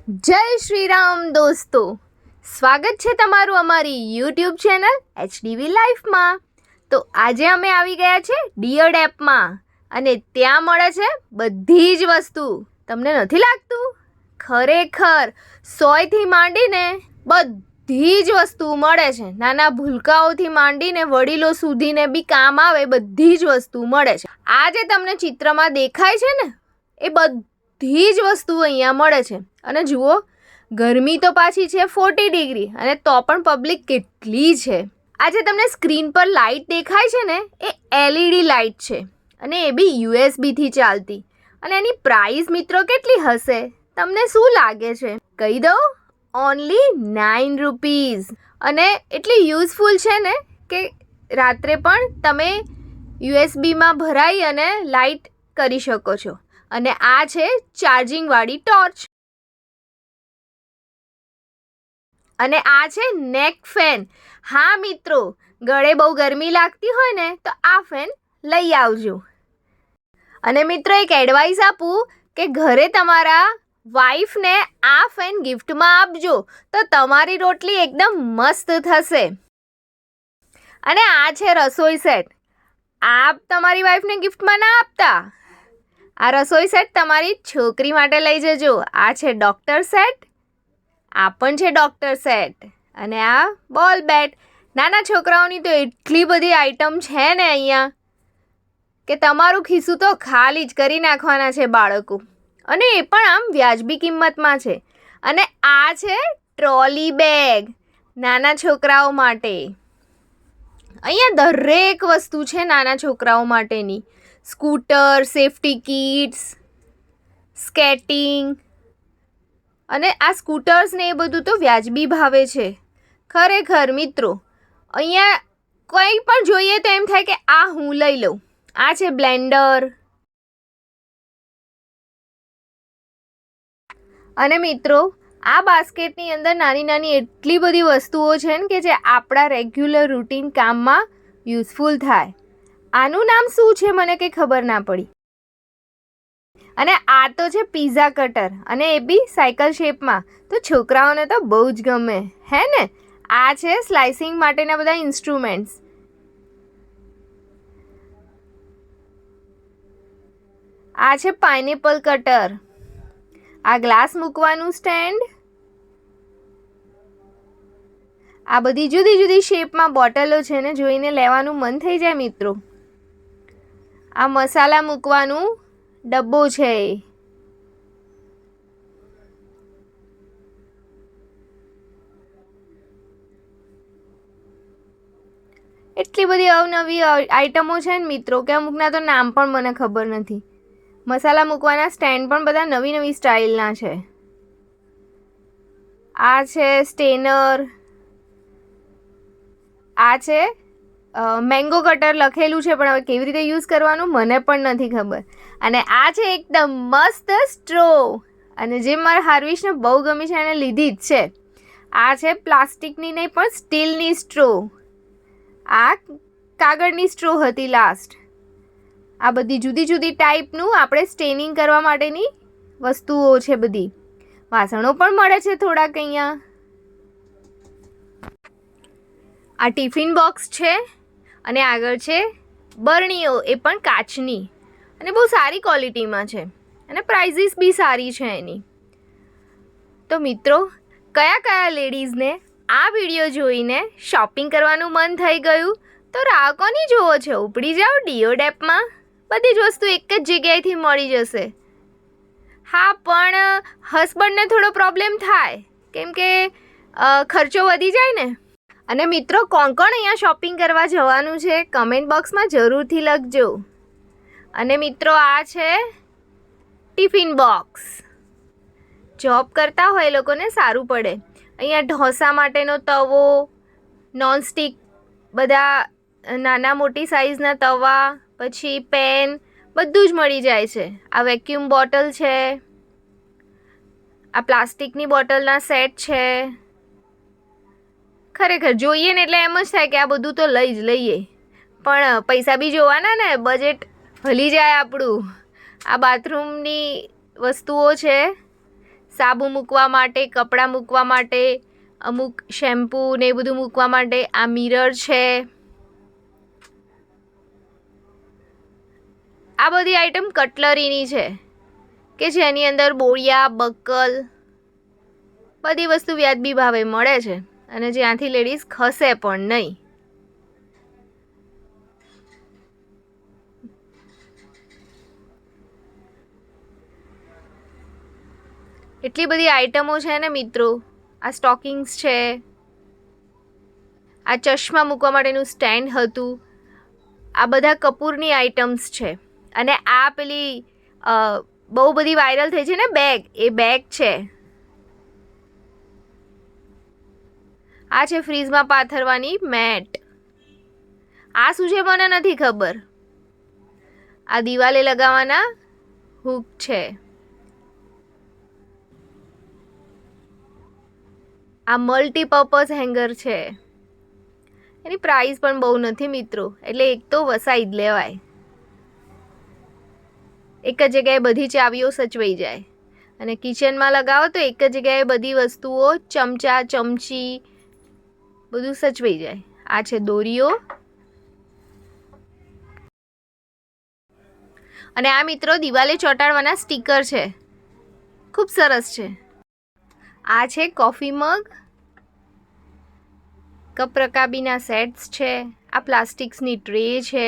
જય શ્રી રામ દોસ્તો, સ્વાગત છે તમારું અમારી યુટ્યુબ ચેનલ HDV લાઈફમાં. તો આજે અમે આવી ગયા છે ડિયર્ડ એપમાં અને ત્યાં મળે છે બધી જ વસ્તુ. તમને નથી લાગતું? ખરેખર 100થી માંડીને બધી જ વસ્તુ મળે છે. નાના ભૂલકાઓથી માંડીને વડીલો સુધીને બી કામ આવે બધી જ વસ્તુ મળે છે. આ જે તમને ચિત્રમાં દેખાય છે ને એ બધી જ વસ્તુ અહીંયા મળે છે. અને જુઓ, ગરમી તો પાછી છે 40 ડિગ્રી અને તો પણ પબ્લિક કેટલી છે. આ જે તમને સ્ક્રીન પર લાઇટ દેખાય છે ને એ LED લાઇટ છે અને એ બી USBથી ચાલતી. અને એની પ્રાઇસ મિત્રો કેટલી હશે તમને શું લાગે છે? કહી દઉં, ઓનલી 9 રૂપીઝ. અને એટલી યુઝફુલ છે ને કે રાત્રે પણ તમે USBમાં ભરાઈ અને લાઇટ કરી શકો છો. અને આ છે ચાર્જિંગવાળી ટોર્ચ. અને આ છે નેક ફેન. હા મિત્રો, ગળે બહુ ગરમી લાગતી હોય ને તો આ ફેન લઈ આવજો. અને મિત્રો એક એડવાઇસ આપું કે ઘરે તમારા વાઈફને આ ફેન ગિફ્ટમાં આપજો તો તમારી રોટલી એકદમ મસ્ત થશે. અને આ છે રસોઈ સેટ. આપ તમારી વાઈફને ગિફ્ટમાં ના આપતા. આ રસોઈ સેટ તમારી છોકરી માટે લઈ જજો. આ છે ડૉક્ટર સેટ. આ પણ છે ડૉક્ટર સેટ. અને આ બોલ બેટ. નાના છોકરાઓની તો એટલી બધી આઈટમ છે ને અહીંયા કે તમારું ખિસ્સું તો ખાલી જ કરી નાખવાના છે બાળકો. અને એ પણ આમ વ્યાજબી કિંમતમાં છે. અને આ છે ટ્રોલી બેગ નાના છોકરાઓ માટે. અહીંયા દરેક વસ્તુ છે નાના છોકરાઓ માટેની. Scooter, safety kits, skating. અને આ સ્કૂટર્સ ને એ બધું તો વ્યાજબી ભાવે છે. ખરેખર મિત્રો, અહીંયા કંઈ પણ જોઈએ તો એમ થાય કે આ હું લઈ લઉં. આ છે બ્લેન્ડર. અને મિત્રો, આ બાસ્કેટની અંદર નાની નાની એટલી બધી વસ્તુઓ છે ને કે જે આપણા રેગ્યુલર રૂટીન કામમાં યુઝફુલ થાય. આનું નામ શું છે મને કંઈ ખબર ના પડી. અને આ તો છે પિઝા કટર અને એ બી સાયકલ શેપમાં. તો છોકરાઓને તો બહુ જ ગમે, હે ને? આ છે સ્લાઇસિંગ માટેના બધા ઇન્સ્ટ્રુમેન્ટ્સ. આ છે પાઇનેપલ કટર. આ ગ્લાસ મૂકવાનું સ્ટેન્ડ. આ બધી જુદી જુદી શેપમાં બોટલો છે ને જોઈને લેવાનું મન થઈ જાય મિત્રો. આ મસાલા મૂકવાનું ડબ્બો છે. એટલી બધી અવનવી આઈટમો છે ને મિત્રો કે અમુકના તો નામ પણ મને ખબર નથી. મસાલા મૂકવાના સ્ટેન્ડ પણ બધા નવી નવી સ્ટાઇલના છે. આ છે સ્ટેનર. આ છે મેંગો કટર લખેલું છે પણ હવે કેવી રીતે યુઝ કરવાનું મને પણ નથી ખબર. અને આ છે એકદમ મસ્ત સ્ટ્રો. અને જે મારા હાર્વિશને બહુ ગમી છે એને લીધી જ છે. આ છે પ્લાસ્ટિકની નહીં પણ સ્ટીલની સ્ટ્રો. આ કાગળની સ્ટ્રો હતી લાસ્ટ. આ બધી જુદી જુદી ટાઈપનું આપણે સ્ટેનિંગ કરવા માટેની વસ્તુઓ છે બધી. વાસણો પણ મળે છે થોડાક અહીંયા. આ ટિફિન બોક્સ છે અને આગળ છે બરણીઓ, એ પણ કાચની અને બહુ સારી ક્વોલિટીમાં છે. અને પ્રાઇઝીસ બી સારી છે એની. તો મિત્રો, કયા કયા લેડીઝને આ વિડીયો જોઈને શોપિંગ કરવાનું મન થઈ ગયું તો રાહ કોની જોવો છો? ઉપડી જાઓ ડિયર્ડ એપમાં. બધી જ વસ્તુ એક જ જગ્યાએથી મળી જશે. હા, પણ હસબન્ડને થોડો પ્રોબ્લેમ થાય કેમ કે ખર્ચો વધી જાય ને. અને મિત્રો, કોણ કોણ અહીંયા શોપિંગ કરવા જવાનું છે કમેન્ટ બોક્સમાં જરૂરથી લખજો. અને મિત્રો, આ છે ટિફિન બોક્સ. જોબ કરતા હોય એ લોકોને સારું પડે. અહીંયા ઢોસા માટેનો તવો, નોનસ્ટિક બધા નાના મોટી સાઇઝના તવા, પછી પેન, બધું જ મળી જાય છે. આ વેક્યુમ બોટલ છે. આ પ્લાસ્ટિકની બોટલના સેટ છે. ખરેખર જોઈએ ને એટલે એમ જ થાય કે આ બધું તો લઈ જ લઈએ, પણ પૈસા બી જોવાના ને, બજેટ હલી જાય આપણું. આ બાથરૂમની વસ્તુઓ છે. સાબુ મૂકવા માટે, કપડાં મૂકવા માટે, અમુક શેમ્પૂ ને એ બધું મૂકવા માટે. આ મિરર છે. આ બધી આઈટમ કટલરીની છે કે જેની અંદર બોળિયા, બક્કલ બધી વસ્તુ વ્યાજબી ભાવે મળે છે અને જ્યાંથી લેડીઝ ખસે પણ નહીં. એટલી બધી આઈટમો છે ને મિત્રો. આ સ્ટોકિંગ્સ છે. આ ચશ્મા મૂકવા માટેનું સ્ટેન્ડ હતું. આ બધા કપૂરની આઇટમ્સ છે. અને આ પેલી બહુ બધી વાયરલ થઈ છે ને બેગ, એ બેગ છે. આ છે ફ્રીજમાં પાથરવાની મેટ. આ શું છે મને નથી ખબર. આ દિવાલે લગાવવાના હૂક છે. આ મલ્ટીપર્પઝ હેંગર છે. એની પ્રાઇસ પણ બહુ નથી મિત્રો, એટલે એક તો વસાઈ જ લેવાય. એક જ જગ્યાએ બધી ચાવીઓ સચવાઈ જાય. અને કિચનમાં લગાવો તો એક જ જગ્યાએ બધી વસ્તુઓ, ચમચા, ચમચી બધું સચવાઈ જાય. આ છે દોરીઓ. અને આ મિત્રો દિવાલે ચોંટાડવાના સ્ટીકર છે. ખૂબ સરસ છે. આ છે કોફી મગ. કપ રકાબીના સેટ્સ છે. આ પ્લાસ્ટિક્સની ટ્રે છે.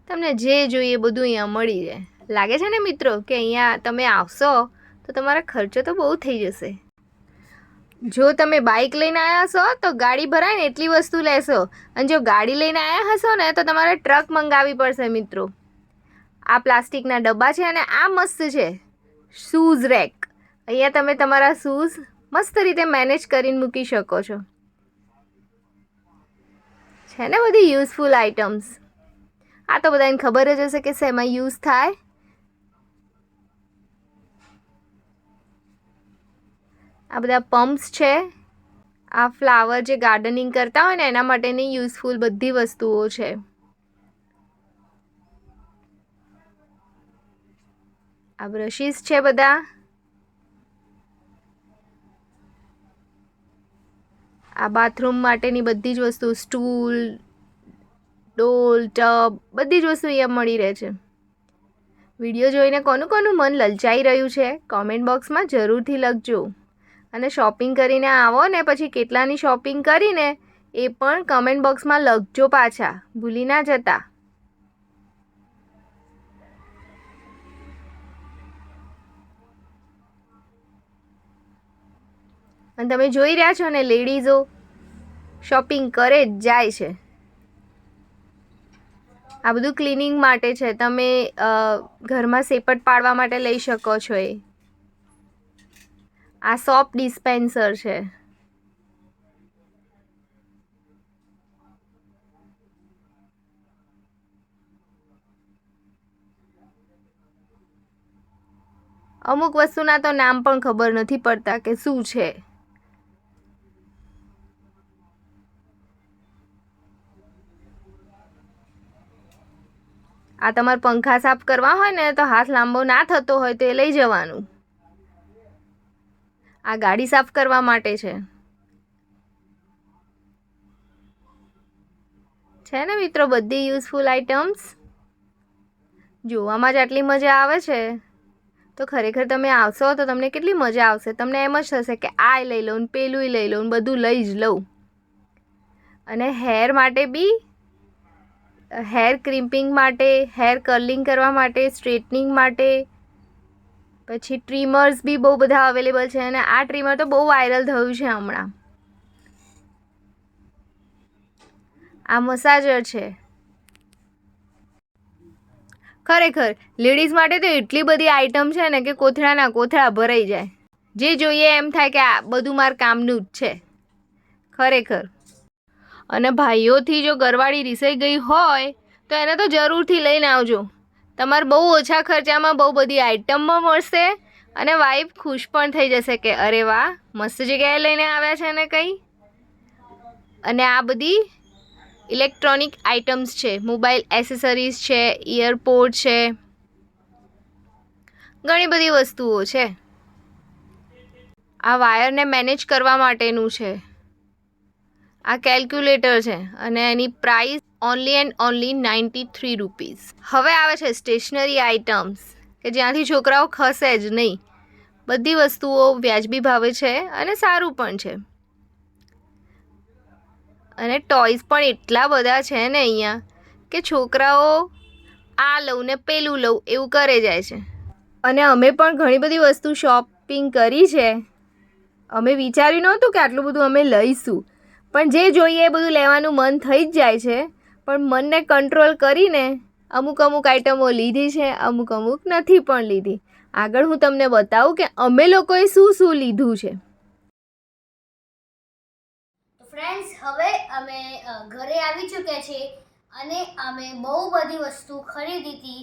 તમને જે જોઈએ બધું અહીંયા મળી જાય. લાગે છે ને મિત્રો કે અહીંયા તમે આવશો તો તમારા ખર્ચો તો બહુ થઈ જશે. જો તમે બાઇક લઈને આવ્યા હશો તો ગાડી ભરાય ને એટલી વસ્તુ લેશો, અને જો ગાડી લઈને આવ્યા હશો ને તો તમારે ટ્રક મંગાવવી પડશે મિત્રો. આ પ્લાસ્ટિકના ડબ્બા છે અને આ મસ્ત છે શૂઝ રેક. અહીંયા તમે તમારા શૂઝ મસ્ત રીતે મેનેજ કરીને મૂકી શકો છો. છે ને બધી યુઝફુલ આઇટમ્સ. આ તો બધાને ખબર જ હશે કે શેમાં યુઝ થાય. આ બધા પમ્પ્સ છે. આ ફ્લાવર જે ગાર્ડનિંગ કરતા હોય ને એના માટેની યુઝફુલ બધી વસ્તુઓ છે. આ બ્રશિસ છે બધા. આ બાથરૂમ માટેની બધી જ વસ્તુ, સ્ટૂલ, ડોલ, ટબ બધી જ વસ્તુ અહીંયા મળી રહે છે. વિડીયો જોઈને કોનું કોનું મન લલચાઈ રહ્યું છે કોમેન્ટ બોક્સમાં જરૂરથી લખજો. અને શોપિંગ કરીને આવો ને પછી કેટલાની શોપિંગ કરીને એ પણ કમેન્ટ બોક્સમાં લખજો પાછા, ભૂલી ના જતા. અને તમે જોઈ રહ્યા છો ને લેડીઝો શોપિંગ કરે જ જાય છે. આ બધું ક્લિનિંગ માટે છે. તમે ઘરમાં સેપટ પાડવા માટે લઈ શકો છો. આ સોપ ડિસ્પેન્સર છે. અમુક વસ્તુના તો નામ પણ ખબર નથી પડતા કે શું છે. આ તમારે પંખા સાફ કરવા હોય ને તો હાથ લાંબો ના થતો હોય તો એ લઈ જવાનું. આ ગાડી સાફ કરવા માટે છે. છે ને મિત્રો બધી યુઝફુલ આઇટમ્સ. જોવામાં જ આટલી મજા આવે છે તો ખરેખર તમે આવશો તો તમને કેટલી મજા આવશે. તમને એમ જ થશે કે આ લઈ લઉં ને પેલું લઈ લઉં ને બધું લઈ જ લઉં. અને હેર માટે બી, હેર ક્રિમ્પિંગ માટે, હેર કર્લિંગ કરવા માટે, સ્ટ્રેટનિંગ માટે, પછી ટ્રીમર્સ બી બહુ બધા અવેલેબલ છે. અને આ ટ્રીમર તો બહુ વાયરલ થયું છે હમણાં. આ મસાજર છે. ખરેખર લેડીઝ માટે તો એટલી બધી આઇટમ છે ને કે કોથળાના કોથળા ભરાઈ જાય. જે જોઈએ એમ થાય કે આ બધું મારા કામનું જ છે ખરેખર. અને ભાઈઓથી જો ઘરવાળી રીસાઈ ગઈ હોય તો એને તો જરૂરથી લઈને આવજો. તમારે બહુ ઓછા ખર્ચામાં બહુ બધી આઇટમમાં મળશે અને વાઈફ ખુશ પણ થઈ જશે કે અરે વાહ મસ્ત જગ્યાએ લઈને આવ્યા છે ને કંઈ. અને આ બધી ઇલેક્ટ્રોનિક આઇટમ્સ છે. મોબાઈલ એસેસરીઝ છે, ઇયરપોડ છે, ઘણી બધી વસ્તુઓ છે. આ વાયરને મેનેજ કરવા માટેનું છે. આ કેલ્ક્યુલેટર છે અને એની price only and only 93 rupees. હવે આવે છે સ્ટેશનરી આઇટમ્સ કે જ્યાંથી છોકરાઓ ખસે જ નહીં. બધી વસ્તુઓ વ્યાજબી ભાવે છે અને સારું પણ છે. અને ટોયઝ પણ એટલા બધા છે ને અહીંયા કે છોકરાઓ આ લઉં ને પેલું લઉં એવું કરે જાય છે. અને અમે પણ ઘણી બધી વસ્તુ શોપિંગ કરી છે. અમે વિચાર્યું નહોતું કે આટલું બધું અમે લઈશું, પણ જે જોઈએ એ બધું લેવાનું મન થઈ જ જાય છે. પણ મનને કંટ્રોલ કરીને અમુક આઇટમો લીધી છે, અમુક નથી પણ લીધી. આગળ હું તમને બતાવું કે અમે લોકોએ શું લીધું છે. ફ્રેન્ડ્સ, હવે અમે ઘરે આવી ચૂક્યા છીએ અને અમે બહુ બધી વસ્તુ ખરીદી હતી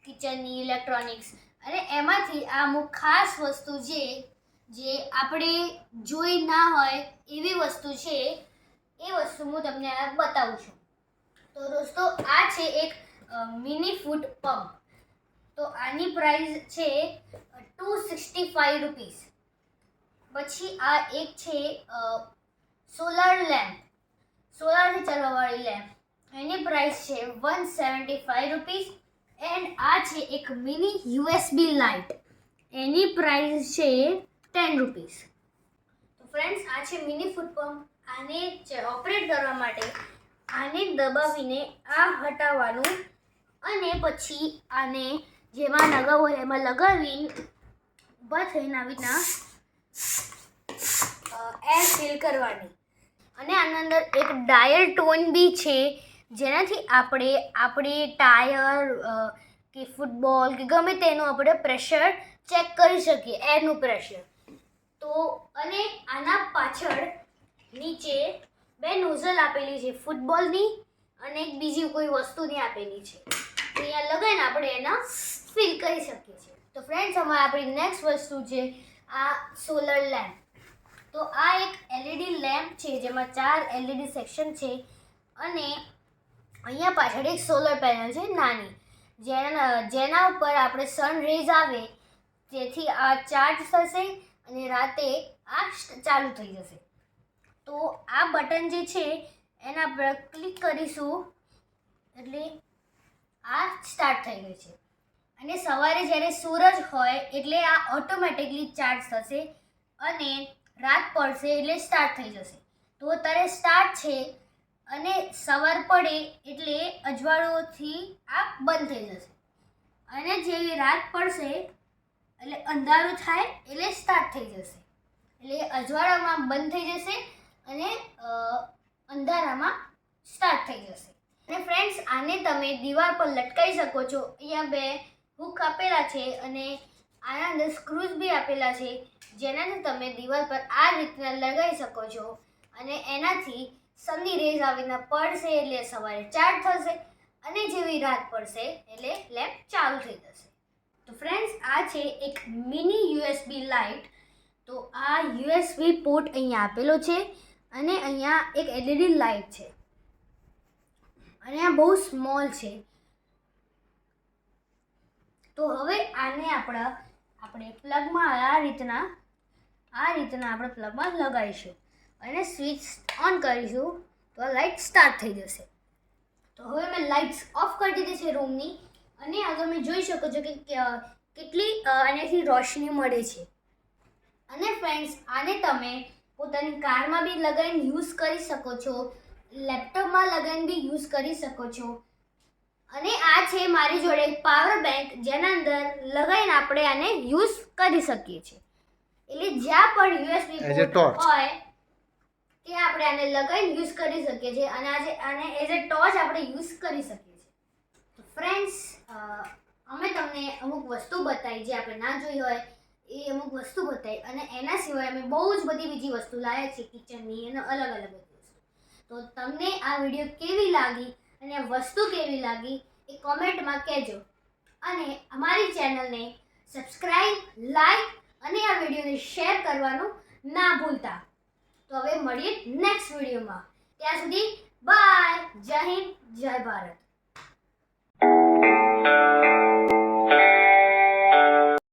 કિચનની, ઇલેક્ટ્રોનિક્સ, અને એમાંથી આ અમુક ખાસ વસ્તુ જે આપણે જોઈ ના હોય એવી વસ્તુ છે, એ વસ્તુ હું તમને બતાવું છું. તો દોસ્તો, આ છે એક મિની ફૂડ પંપ. તો આની પ્રાઇસ છે 265 રૂપીસ. પછી આ એક છે સોલાર લેમ્પ, સોલારથી ચાલવાવાળી લેમ્પ. એની પ્રાઇસ છે 175 રૂપીસ. એન્ડ આ છે એક મિની યુએસબી લાઇટ. એની પ્રાઇસ છે 10 રૂપીસ. તો ફ્રેન્ડ્સ, આ છે મિની ફૂડ પંપ. આને ઓપરેટ કરવા માટે આને દબાવીને આ હટાવવાનું અને પછી આને જેમાં લગાવવું હોય એમાં લગાવી ઊભા થઈને આવી રીતના એર ફિલ કરવાની. અને આના અંદર એક ડાયલ ટોન બી છે, જેનાથી આપણે ટાયર કે ફૂટબોલ કે ગમે તેનું આપણે પ્રેશર ચેક કરી શકીએ, એરનું પ્રેશર. તો અને આના પાછળ નીચે બે નોઝલ આપેલી છે, ફૂટબોલની અને એક બીજી કોઈ વસ્તુની આપેલી છે. તો અહીંયા લગાવીને આપણે એના ફિલ કરી શકીએ છીએ. તો ફ્રેન્ડ્સ, અમારે આપણી નેક્સ્ટ વસ્તુ છે આ સોલર લેમ્પ. તો આ એક એલઈડી લેમ્પ છે જેમાં 4 એલઈડી સેક્શન છે અને અહીંયા પાછળ એક સોલર પેનલ છે નાની, જેના ઉપર આપણે સન રેઝ આવે જેથી આ ચાર્જ થશે અને રાતે આ ચાલુ થઈ જશે. તો આ બટન જે છે એના પર ક્લિક કરીશું એટલે આ સ્ટાર્ટ થઈ ગઈ છે. અને સવારે જ્યારે સૂરજ હોય એટલે આ ઓટોમેટિકલી ચાર્જ થશે અને રાત પડશે એટલે સ્ટાર્ટ થઈ જશે. તો અત્યારે સ્ટાર્ટ છે અને સવાર પડે એટલે અજવાળુંથી આ બંધ થઈ જશે. અને જેવી રાત પડશે એટલે અંધારું થાય એટલે સ્ટાર્ટ થઈ જશે. એટલે અજવાળામાં બંધ થઈ જશે અને અંધારામાં સ્ટાર્ટ થઈ જશે. અને ફ્રેન્ડ્સ, આને તમે દીવાલ પર લટકાવી શકો છો. અહીંયા બે હૂક આપેલા છે અને આના અંદર સ્ક્રૂઝ બી આપેલા છે, જેનાથી તમે દીવાલ પર આ રીતના લગાવી શકો છો. અને એનાથી સનની રેઝ આવીને પડશે એટલે સવારે ચાર્જ થશે અને જેવી રાત પડશે એટલે લેમ્પ ચાલુ થઈ જશે. તો ફ્રેન્ડ્સ, આ છે એક મિની યુએસબી લાઇટ. તો આ યુએસબી પોર્ટ અહીંયા આપેલો છે અને અહીંયા એક એલઈડી લાઇટ છે અને આ બહુ સ્મોલ છે. તો હવે આને આપણે પ્લગમાં આ રીતના આપણે પ્લગમાં લગાવીશું અને સ્વિચ ઓન કરીશું તો લાઇટ સ્ટાર્ટ થઈ જશે. તો હવે મેં લાઇટ્સ ઓફ કરી દીધી છે રૂમની અને આગળ તમે જોઈ શકો છો કે કેટલી આનાથી રોશની મળે છે. અને ફ્રેન્ડ્સ, આને તમે પોતાની કારમાં બી લગાવીને યુઝ કરી શકો છો, લેપટોપમાં લગાવીને બી યુઝ કરી શકો છો. અને આ છે મારી જોડે પાવર બેંક, જેના અંદર લગાવીને આપણે આને યુઝ કરી શકીએ છીએ. એટલે જ્યાં પણ યુએસબી પોર્ટ હોય ત્યાં આપણે આને લગાવીને યુઝ કરી શકીએ છીએ અને આને એઝ અ ટોર્ચ આપણે યુઝ કરી શકીએ છીએ. તો ફ્રેન્ડ્સ, અમે તમને અમુક વસ્તુ બતાવી જે આપણે ના જોઈ હોય એ અમુક વસ્તુ બતાવી અને એના સિવાય અમે બહુ જ બધી બીજી વસ્તુ લાવ્યા છીએ કિચનની અને અલગ અલગ બધી વસ્તુ. તો તમને આ વિડીયો કેવી લાગી અને વસ્તુ કેવી લાગી એ કોમેન્ટમાં કહેજો અને અમારી ચેનલને સબસ્ક્રાઈબ, લાઈક અને આ વિડીયોને શેર કરવાનું ના ભૂલતા. તો હવે મળીએ નેક્સ્ટ વિડીયોમાં. ત્યાં સુધી બાય. જય હિન્દ, જય ભારત.